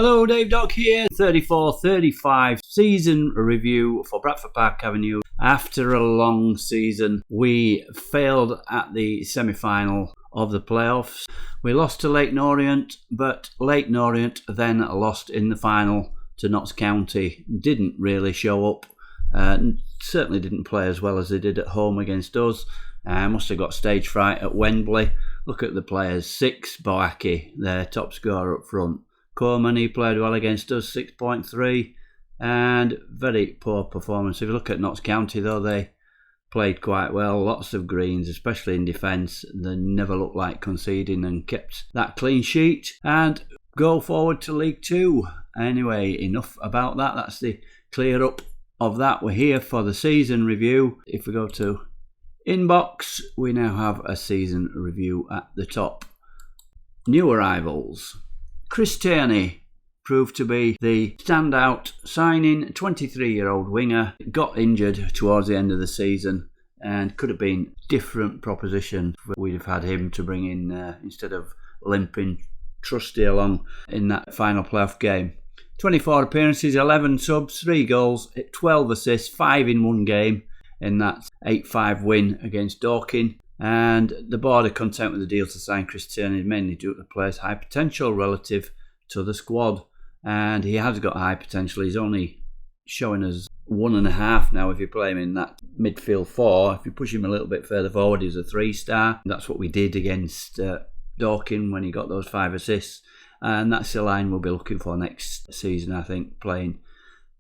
Hello, Dave Dock here. 34-35 season review for Bradford Park Avenue. After a long season, we failed at the semi-final of the playoffs. We lost to Leyton Orient, but Leyton Orient then lost in the final to Notts County. Didn't really show up. Certainly didn't play as well as they did at home against us. Must have got stage fright at Wembley. Look at the players. 6, Boaki, their top scorer up front. Coleman, he played well against us, 6.3, and very poor performance. If you look at Notts County, though, they played quite well, lots of greens, especially in defence. They never looked like conceding and kept that clean sheet and go forward to League 2. Anyway, enough about that. That's the clear up of that. We're here for the season review. If we go to inbox, we now have a season review at the top. New arrivals. Chris Tierney proved to be the standout signing. 23-year-old winger, got injured towards the end of the season and could have been different proposition. We'd have had him to bring in instead of limping Trusty along in that final playoff game. 24 appearances, 11 subs, 3 goals, 12 assists, 5 in one game in that 8-5 win against Dorking. And the board are content with the deal to sign Chris Tierney, mainly due to the player's high potential relative to the squad. And he has got high potential. He's only showing us 1.5 now if you play him in that midfield 4. If you push him a little bit further forward, he's a 3-star. That's what we did against Dorking when he got those 5 assists. And that's the line we'll be looking for next season, I think, playing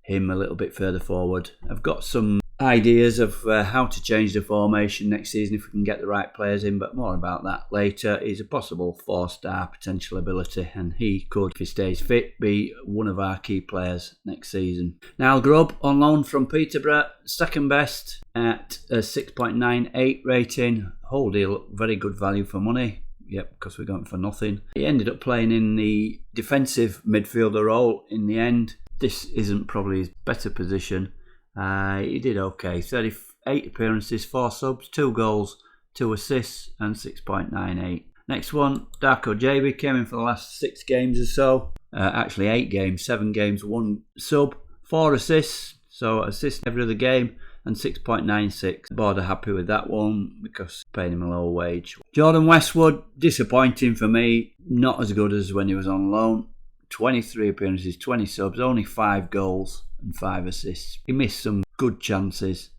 him a little bit further forward. I've got some ideas of how to change the formation next season if we can get the right players in, but more about that later. He's a possible 4-star potential ability, and he could, if he stays fit, be one of our key players next season. Niall Grubb on loan from Peterborough, second best at a 6.98 rating. Whole deal, very good value for money. Yep, because we got him for nothing. He ended up playing in the defensive midfielder role in the end. This isn't probably his better position. He did okay. 38 appearances, 4 subs, 2 goals, 2 assists, and 6.98. Next one, Darko JB came in for the last 6 games or so. Actually 8 games, 7 games, 1 sub, 4 assists. So assist every other game, and 6.96. The board are happy with that one because paying him a low wage. Jordan Westwood, disappointing for me. Not as good as when he was on loan. 23 appearances, 20 subs, only 5 goals and 5 assists. He missed some good chances.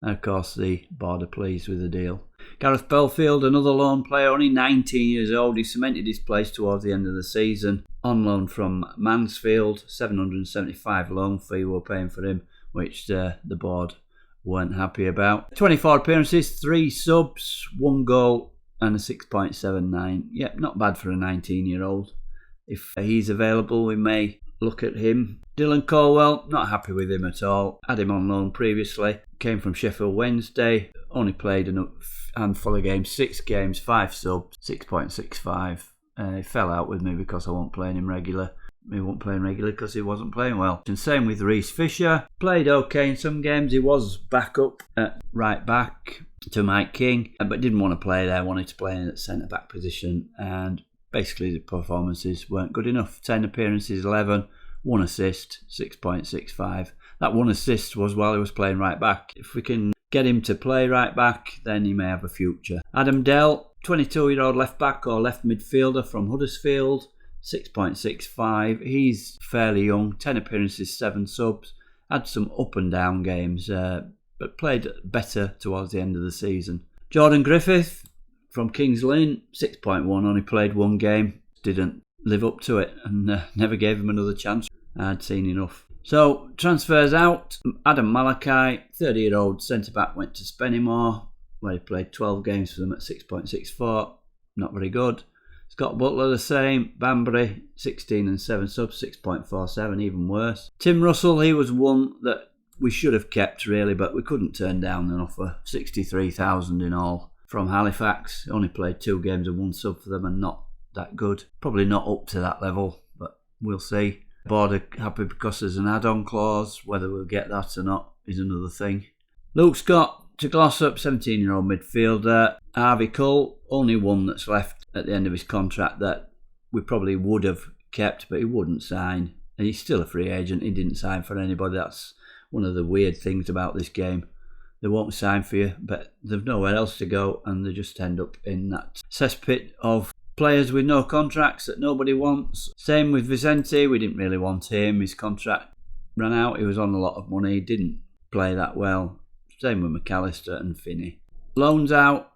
And of course the board are pleased with the deal. Gareth Belfield, another loan player, only 19 years old. He cemented his place towards the end of the season. On loan from Mansfield, £775 loan fee we're paying for him, which the board weren't happy about. 24 appearances, 3 subs, 1 goal and a 6.79. Yep, not bad for a 19-year-old. If he's available, we may look at him. Dylan Colwell, not happy with him at all. Had him on loan previously. Came from Sheffield Wednesday. Only played a handful of games, 6 games, 5 subs, 6.65. He fell out with me because I wasn't playing him regular. He wasn't playing regularly because he wasn't playing well. And same with Reece Fisher. Played okay in some games. He was back up at right back to Mike King, but didn't want to play there. Wanted to play in at centre back position, and basically the performances weren't good enough. 10 appearances, 11, 1 assist, 6.65. That 1 assist was while he was playing right back. If we can get him to play right back, then he may have a future. Adam Dell, 22-year-old left back or left midfielder from Huddersfield, 6.65. He's fairly young, 10 appearances, 7 subs. Had some up and down games, but played better towards the end of the season. Jordan Griffith from Kings Lynn, 6.1, only played 1 game. Didn't live up to it and never gave him another chance. I'd seen enough. So, transfers out. Adam Malachi, 30-year-old centre-back, went to Spennymoor, where he played 12 games for them at 6.64. Not very good. Scott Butler the same. Banbury, 16 and 7 subs, 6.47, even worse. Tim Russell, he was one that we should have kept really, but we couldn't turn down an offer. 63,000 in all. From Halifax, only played 2 games and 1 sub for them and not that good. Probably not up to that level, but we'll see. Board are happy because there's an add-on clause. Whether we'll get that or not is another thing. Luke Scott to Glossop, 17-year-old midfielder. Harvey Cull, only one that's left at the end of his contract that we probably would have kept, but he wouldn't sign. And he's still a free agent. He didn't sign for anybody. That's one of the weird things about this game. They won't sign for you, but they've nowhere else to go, and they just end up in that cesspit of players with no contracts that nobody wants. Same with Vicente. We didn't really want him. His contract ran out. He was on a lot of money. He didn't play that well. Same with McAllister and Finney. Loans out.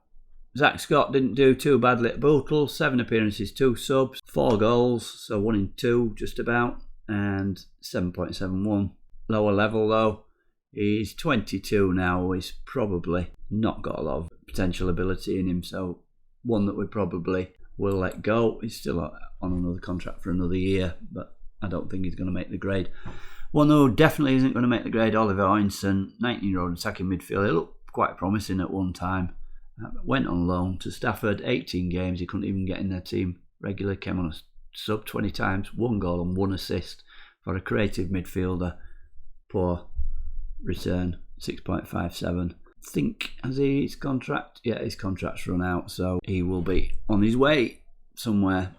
Zach Scott didn't do too badly at Bootle. 7 appearances, 2 subs, 4 goals, so 1 in 2 just about, and 7.71. Lower level though. He's 22 now. He's probably not got a lot of potential ability in him, so one that we probably will let go. He's still on another contract for another year, but I don't think he's going to make the grade. One who definitely isn't going to make the grade, Oliver Oinson, 19-year-old attacking midfielder. He looked quite promising at one time. Went on loan to Stafford, 18 games. He couldn't even get in their team regularly. Came on a sub 20 times, 1 goal and 1 assist for a creative midfielder. Poor return, 6.57. Think, has he his contract? Yeah, his contract's run out, so he will be on his way somewhere,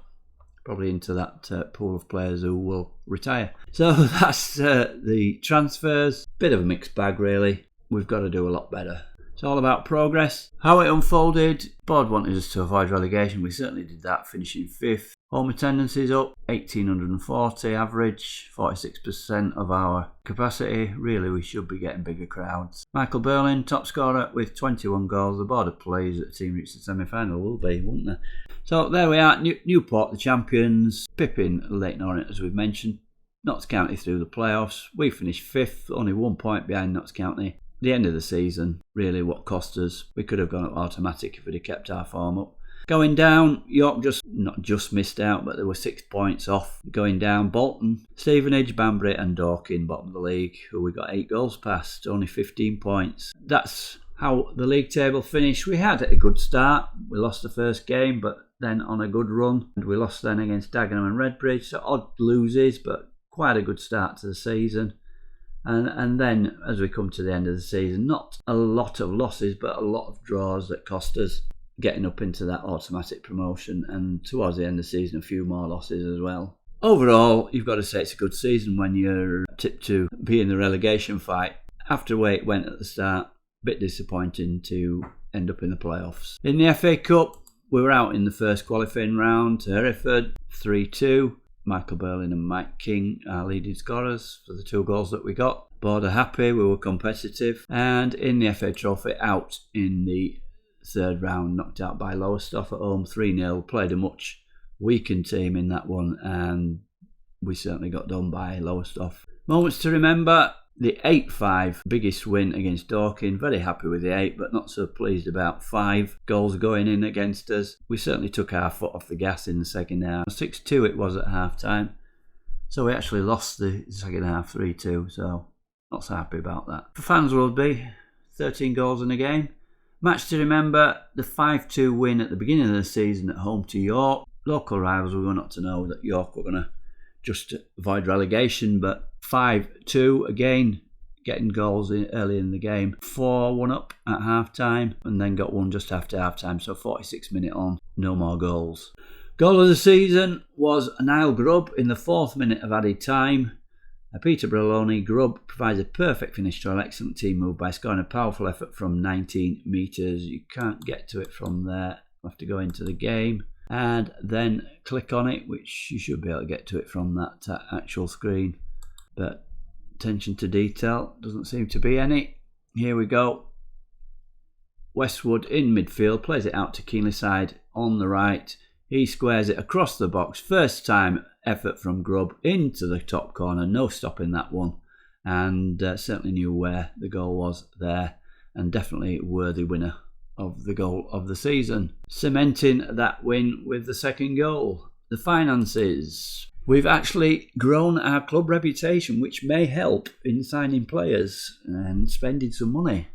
probably into that pool of players who will retire. So that's the transfers. Bit of a mixed bag, really. We've got to do a lot better. It's all about progress. How it unfolded, board wanted us to avoid relegation. We certainly did that, finishing 5th. Home attendance is up, 1,840 average, 46% of our capacity. Really, we should be getting bigger crowds. Michael Berlin, top scorer with 21 goals. The board of pleased that the team reached the semi-final. Will be, won't they? So there we are, Newport the champions. Pippin Leyton Orient, as we've mentioned. Notts County through the playoffs. We finished 5th, only 1 point behind Notts County. The end of the season, really what cost us. We could have gone up automatic if we'd have kept our form up. Going down, York not just missed out, but they were 6 points off going down. Bolton, Stevenage, Banbury and Dorking, bottom of the league, who we got 8 goals past, only 15 points. That's how the league table finished. We had a good start. We lost the first game, but then on a good run. And we lost then against Dagenham and Redbridge, so odd loses, but quite a good start to the season. And then, as we come to the end of the season, not a lot of losses, but a lot of draws that cost us getting up into that automatic promotion. And towards the end of the season, a few more losses as well. Overall, you've got to say it's a good season when you're tipped to be in the relegation fight. After the way it went at the start, a bit disappointing to end up in the playoffs. In the FA Cup, we were out in the first qualifying round to Hereford, 3-2. Michael Berlin and Mike King are leading scorers for the 2 goals that we got. Board are happy, we were competitive. And in the FA Trophy, out in the 3rd round, knocked out by Lowestoft at home, 3-0. Played a much weakened team in that one, and we certainly got done by Lowestoft. Moments to remember, the 8-5 biggest win against Dorking. Very happy with the 8, but not so pleased about 5 goals going in against us. We certainly took our foot off the gas in the second half. 6-2 it was at half time. So we actually lost the second half 3-2, so not so happy about that. For fans will be 13 goals in a game. Match to remember, the 5-2 win at the beginning of the season at home to York. Local rivals, we were not to know that York were going to just avoid relegation, but 5-2 again, getting goals early in the game. 4-1 up at half time, and then got one just after half time, so 46 minutes on, no more goals. Goal of the season was Niall Grubb in the 4th minute of added time. Peter Broloni. Grubb provides a perfect finish to an excellent team move by scoring a powerful effort from 19 metres. You can't get to it from there, you have to go into the game and then click on it, which you should be able to get to it from that actual screen, but attention to detail doesn't seem to be any. Here we go. Westwood in midfield, plays it out to Keenly side on the right. He squares it across the box. First time effort from Grubb into the top corner, no stopping that one, and certainly knew where the goal was there, and definitely a worthy winner of the goal of the season, cementing that win with the 2nd goal. The finances. We've actually grown our club reputation, which may help in signing players and spending some money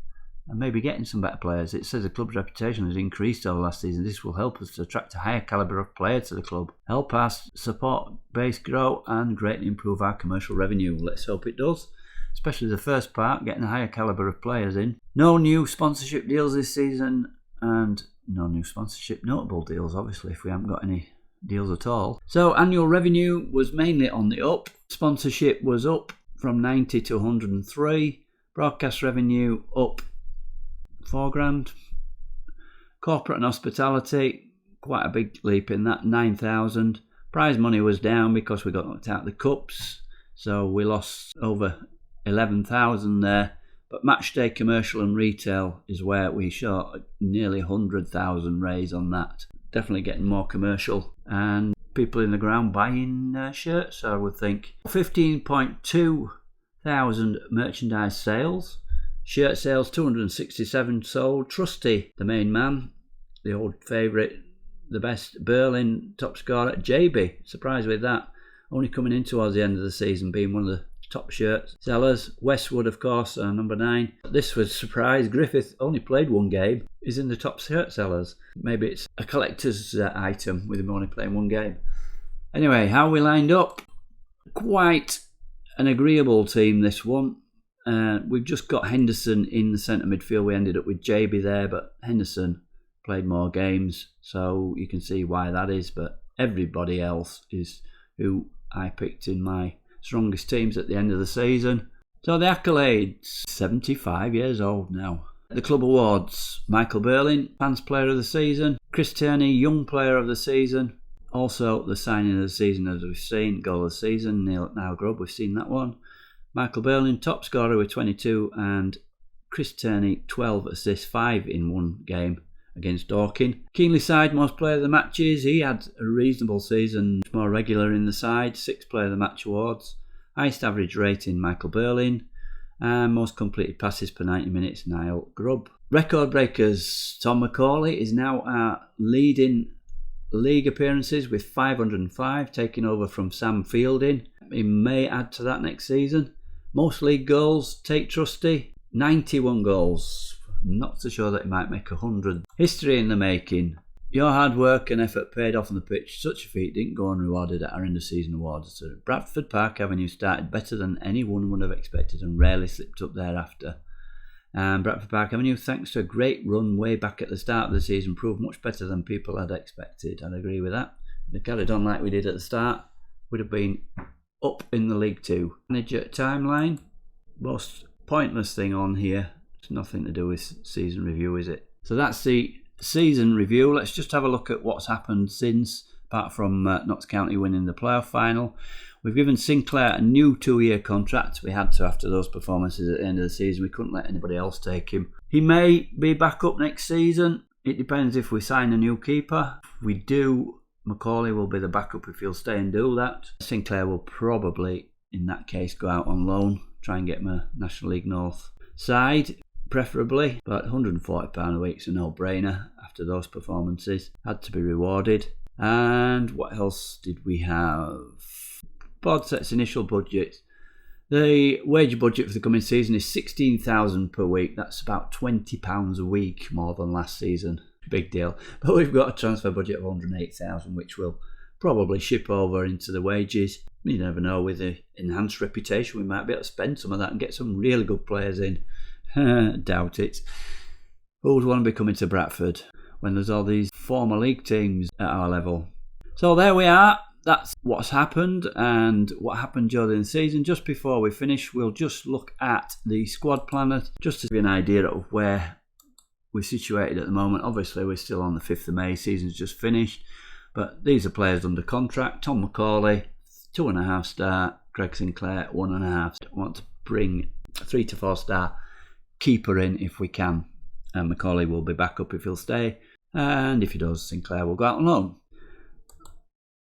and maybe getting some better players. It says the club's reputation has increased over last season. This will help us to attract a higher calibre of player to the club, help our support base grow and greatly improve our commercial revenue. Let's hope it does, especially the first part, getting a higher calibre of players in. No new sponsorship deals this season, and no new sponsorship notable deals, obviously, if we haven't got any deals at all. So annual revenue was mainly on the up. Sponsorship was up from 90 to 103. Broadcast revenue up $4,000. Corporate and hospitality, quite a big leap in that, 9,000. Prize money was down because we got knocked out of the cups, so we lost over 11,000 there. But matchday commercial and retail is where we shot nearly 100,000 raise on that. Definitely getting more commercial and people in the ground buying shirts, I would think. 15.2 thousand merchandise sales. Shirt sales, 267 sold. Trusty, the main man, the old favourite, the best Berlin top scorer, JB, surprised with that. Only coming in towards the end of the season, being one of the top shirt sellers. Westwood, of course, number 9. This was a surprise. Griffith only played one game. He's in the top shirt sellers. Maybe it's a collector's item with him only playing one game. Anyway, how we lined up? Quite an agreeable team, this one. We've just got Henderson in the centre midfield. We ended up with JB there, but Henderson played more games, so you can see why that is. But everybody else is who I picked in my strongest teams at the end of the season. So the accolades, 75 years old now. The club awards, Michael Berlin, Fans Player of the Season. Chris Tierney, Young Player of the Season. Also the signing of the season, as we've seen, Goal of the Season, Niall Grubb, we've seen that one. Michael Berlin, top scorer with 22, and Chris Tierney, 12 assists, 5 in one game against Dorking. Keenly side, most player of the matches. He had a reasonable season, more regular in the side, 6 player of the match awards. Highest average rating, Michael Berlin. And most completed passes per 90 minutes, Niall Grubb. Record breakers, Tom McCauley is now our leading league appearances with 505, taking over from Sam Fielding. He may add to that next season. Most league goals, Tate Trusty, 91 goals. Not so sure that he might make 100. History in the making. Your hard work and effort paid off on the pitch. Such a feat didn't go unrewarded at our end of season awards. So Bradford Park Avenue started better than anyone would have expected and rarely slipped up thereafter. And Bradford Park Avenue, thanks to a great run way back at the start of the season, proved much better than people had expected. I'd agree with that. If they carried on like we did at the start, we'd have been up in the League Two. Manager timeline, most pointless thing on here. It's nothing to do with season review, is it? So that's the season review. Let's just have a look at what's happened since, apart from Notts County winning the playoff final. We've given Sinclair a new 2-year contract. We had to after those performances at the end of the season. We couldn't let anybody else take him. He may be back up next season. It depends if we sign a new keeper. If we do, McCauley will be the backup if he'll stay and do that. Sinclair will probably, in that case, go out on loan. Try and get him a National League North side, preferably. But £140 a week's a no-brainer after those performances. Had to be rewarded. And what else did we have? Board sets initial budget. The wage budget for the coming season is £16,000 per week. That's about £20 a week more than last season. Big deal. But we've got a transfer budget of £108,000, which will probably ship over into the wages. You never know, with the enhanced reputation, we might be able to spend some of that and get some really good players in. Doubt it. Who would want to be coming to Bradford when there's all these former league teams at our level? So there we are. That's what's happened and what happened during the season. Just before we finish, we'll just look at the squad planner, just to give you an idea of where we're situated at the moment. Obviously, we're still on the 5th of May, season's just finished. But these are players under contract. Tom McCauley, 2.5 star. Greg Sinclair, 1.5 star. Want to bring a 3 to 4 star keeper in if we can. And McCauley will be back up if he'll stay. And if he does, Sinclair will go out on loan.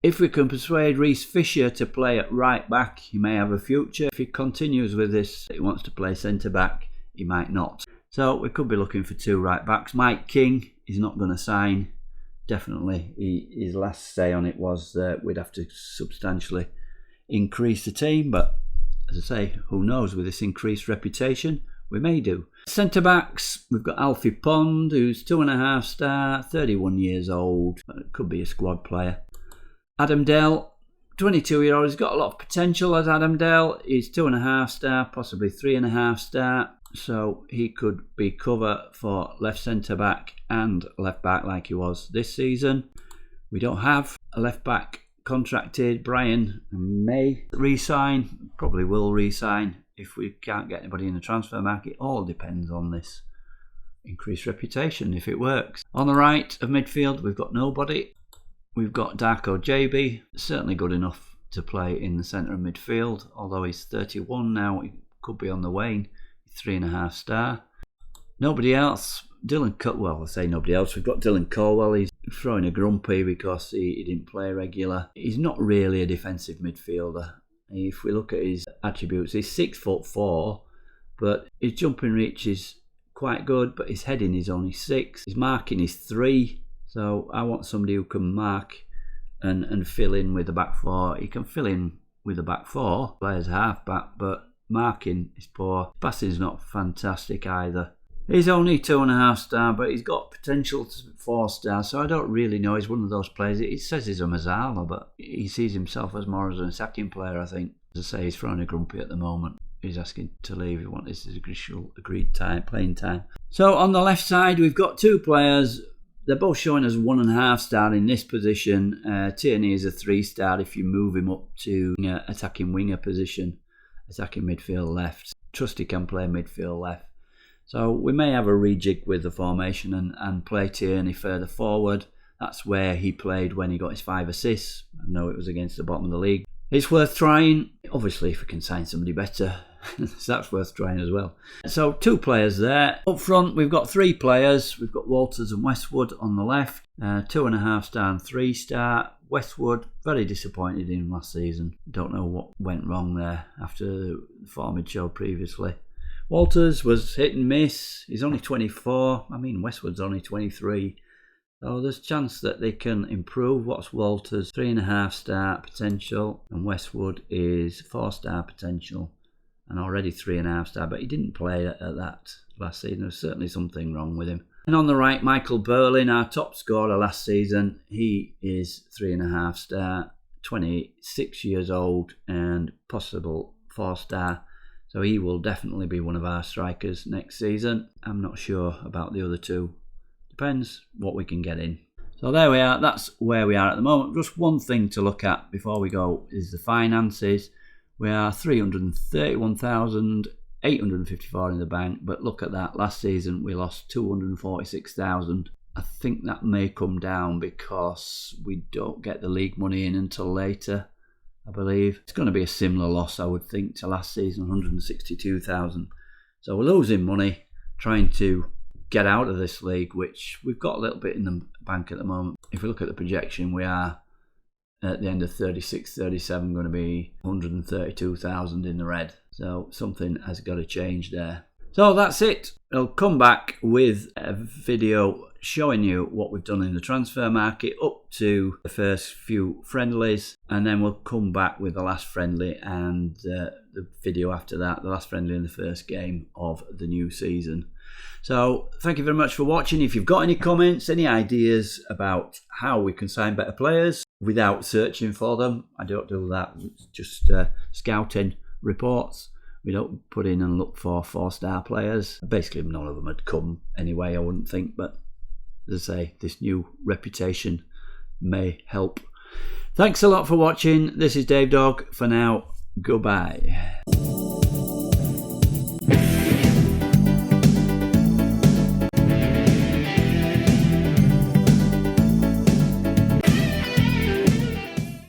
If we can persuade Reece Fisher to play at right back, he may have a future. If he continues with this, he wants to play centre back, he might not. So we could be looking for 2 right backs. Mike King is not going to sign. Definitely, his last say on it was we'd have to substantially increase the team. But as I say, who knows, with this increased reputation, we may do. Centre backs, we've got Alfie Pond, who's 2.5 star, 31 years old. Could be a squad player. Adam Dell, 22-year-old, he's got a lot of potential as Adam Dell. He's 2.5 star, possibly 3.5 star. So he could be cover for left centre back and left back like he was this season. We don't have a left back contracted. Brian may re-sign, probably will re-sign if we can't get anybody in the transfer market. All depends on this increased reputation, if it works. On the right of midfield, we've got nobody. We've got Darko JB, certainly good enough to play in the centre of midfield, although he's 31 now, he could be on the wane. 3.5 star. Nobody else. Dylan Cutwell, I say nobody else. We've got Dylan Colwell. He's throwing a grumpy because he didn't play regular. He's not really a defensive midfielder. If we look at his attributes, he's 6'4", but his jumping reach is quite good, but his heading is only 6. His marking is 3. So I want somebody who can mark and fill in with the back 4. He can fill in with the back 4, play as half back, but marking is poor. Passing is not fantastic either. He's only 2.5 star, but he's got potential to 4 stars, so I don't really know. He's one of those players. He says he's a Mazzala, but he sees himself as more as an attacking player, I think. As I say, he's throwing a grumpy at the moment. He's asking to leave. He wants his agreed time, playing time. So on the left side, we've got 2 players. They're both showing us 1.5 star in this position. Tierney is a 3 star if you move him up to attacking winger position, attacking midfield left. Trust he can play midfield left. So we may have a rejig with the formation and play Tierney further forward. That's where he played when he got his 5 assists. I know it was against the bottom of the league. It's worth trying. Obviously, if we can sign somebody better, that's worth trying as well. So 2 players there. Up front, we've got 3 players. We've got Walters and Westwood on the left. 2.5 star and 3 star. Westwood, very disappointed in him last season. Don't know what went wrong there after the form he'd showed previously. Walters was hit and miss. He's only 24. I mean, Westwood's only 23. So there's a chance that they can improve. What's Walters? 3.5 star potential. And Westwood is 4 star potential. And already 3.5 star. But he didn't play at that last season. There's certainly something wrong with him. And on the right, Michael Berlin, our top scorer last season. He is 3.5 star. 26 years old and possible 4 star. So he will definitely be one of our strikers next season. I'm not sure about the other 2. Depends what we can get in. So there we are. That's where we are at the moment. Just one thing to look at before we go is the finances. We are 331,854 in the bank. But look at that. Last season we lost 246,000. I think that may come down because we don't get the league money in until later. I believe it's going to be a similar loss, I would think, to last season, 162,000. So we're losing money trying to get out of this league, which we've got a little bit in the bank at the moment. If we look at the projection, we are at the end of 36-37 going to be 132,000 in the red. So something has got to change there. So that's it. I'll come back with a video showing you what we've done in the transfer market up to the first few friendlies, and then we'll come back with the last friendly and the video after that, the last friendly in the first game of the new season. So thank you very much for watching. If you've got any comments, any ideas about how we can sign better players without searching for them, I don't do that. It's just scouting reports. We don't put in and look for 4-star players. Basically, none of them had come anyway, I wouldn't think. But as I say, this new reputation may help. Thanks a lot for watching. This is Dave Dog. For now, goodbye.